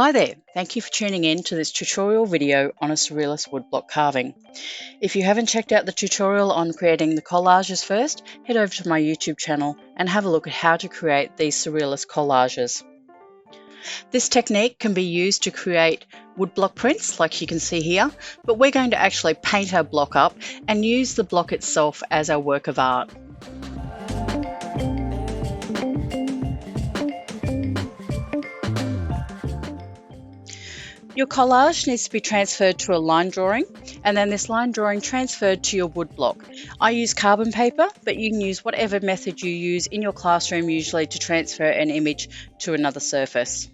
Hi there, thank you for tuning in to this tutorial video on a surrealist woodblock carving. If you haven't checked out the tutorial on creating the collages first, head over to my YouTube channel and have a look at how to create these surrealist collages. This technique can be used to create woodblock prints like you can see here, but we're going to actually paint our block up and use the block itself as our work of art. Your collage needs to be transferred to a line drawing, and then this line drawing transferred to your wood block. I use carbon paper, but you can use whatever method you use in your classroom usually to transfer an image to another surface.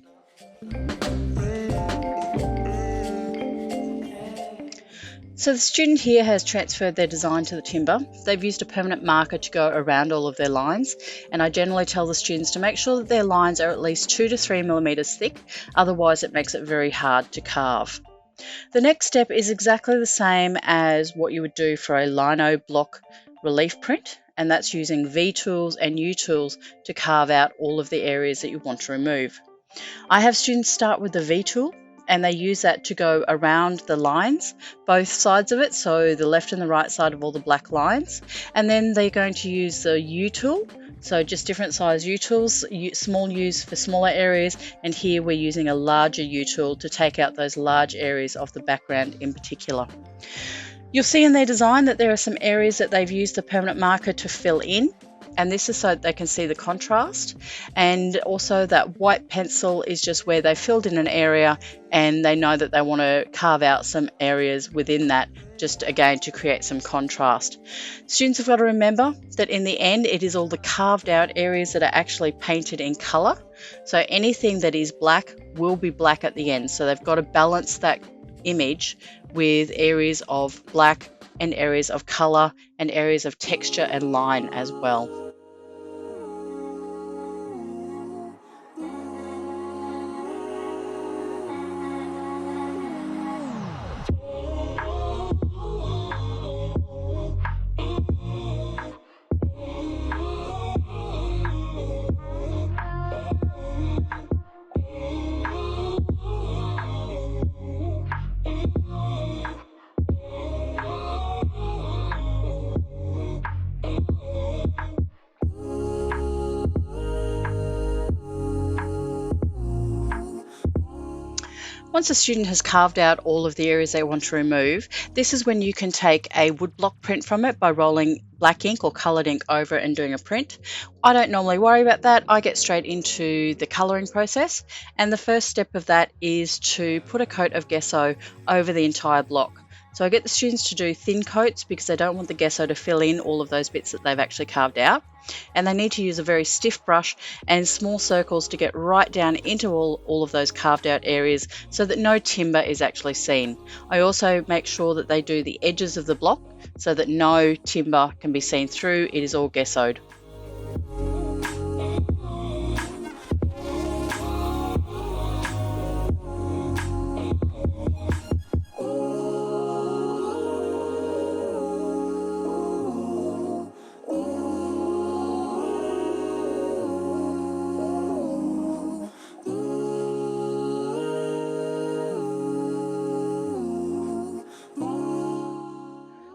So the student here has transferred their design to the timber. They've used a permanent marker to go around all of their lines, and I generally tell the students to make sure that their lines are at least 2 to 3 millimeters thick, otherwise it makes it very hard to carve. The next step is exactly the same as what you would do for a lino block relief print, and that's using V tools and U tools to carve out all of the areas that you want to remove. I have students start with the V tool and they use that to go around the lines, both sides of it, so the left and the right side of all the black lines, and then they're going to use the U tool, so just different size U tools, small U's for smaller areas, and here we're using a larger U tool to take out those large areas of the background in particular. You'll see in their design that there are some areas that they've used the permanent marker to fill in, and this is so that they can see the contrast, and also that white pencil is just where they filled in an area and they know that they want to carve out some areas within that, just again to create some contrast. Students have got to remember that in the end it is all the carved out areas that are actually painted in colour, so anything that is black will be black at the end, so they've got to balance that image with areas of black and areas of colour and areas of texture and line as well. Once a student has carved out all of the areas they want to remove, this is when you can take a woodblock print from it by rolling black ink or coloured ink over it and doing a print. I don't normally worry about that. I get straight into the colouring process, and the first step of that is to put a coat of gesso over the entire block. So I get the students to do thin coats because they don't want the gesso to fill in all of those bits that they've actually carved out. And they need to use a very stiff brush and small circles to get right down into all of those carved out areas so that no timber is actually seen. I also make sure that they do the edges of the block so that no timber can be seen through. It is all gessoed.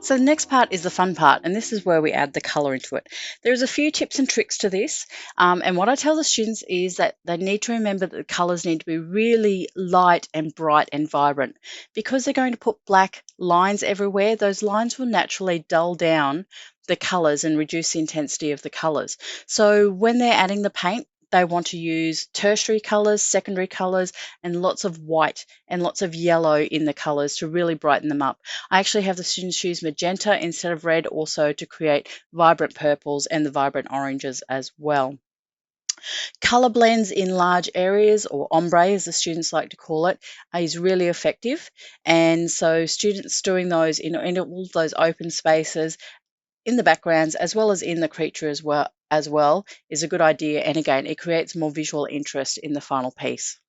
So the next part is the fun part, and this is where we add the colour into it. There's a few tips and tricks to this, and what I tell the students is that they need to remember that the colours need to be really light and bright and vibrant. Because they're going to put black lines everywhere, those lines will naturally dull down the colours and reduce the intensity of the colours. So when they're adding the paint, they want to use tertiary colours, secondary colours, and lots of white and lots of yellow in the colours to really brighten them up. I actually have the students use magenta instead of red also to create vibrant purples and the vibrant oranges as well. Colour blends in large areas, or ombre as the students like to call it, is really effective. And so students doing those in all those open spaces in the backgrounds as well as in the creature as well is a good idea, and again it creates more visual interest in the final piece.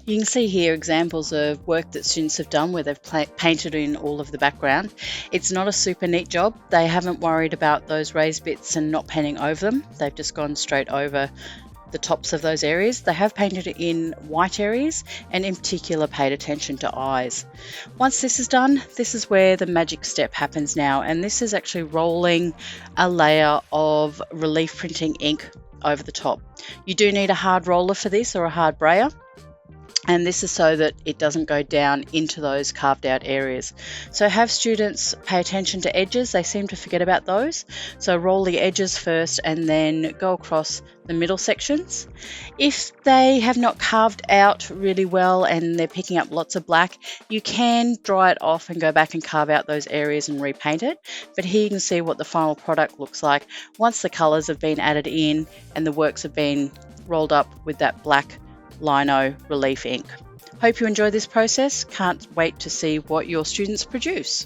You can see here examples of work that students have done where they've painted in all of the background. It's not a super neat job. They haven't worried about those raised bits and not painting over them. They've just gone straight over the tops of those areas. They have painted in white areas and in particular paid attention to eyes. Once this is done, this is where the magic step happens now, and this is actually rolling a layer of relief printing ink over the top. You do need a hard roller for this, or a hard brayer. And this is so that it doesn't go down into those carved out areas. So have students pay attention to edges. They seem to forget about those. So roll the edges first and then go across the middle sections. If they have not carved out really well and they're picking up lots of black, you can dry it off and go back and carve out those areas and repaint it. But here you can see what the final product looks like once the colours have been added in and the works have been rolled up with that black lino relief ink. Hope you enjoy this process. Can't wait to see what your students produce.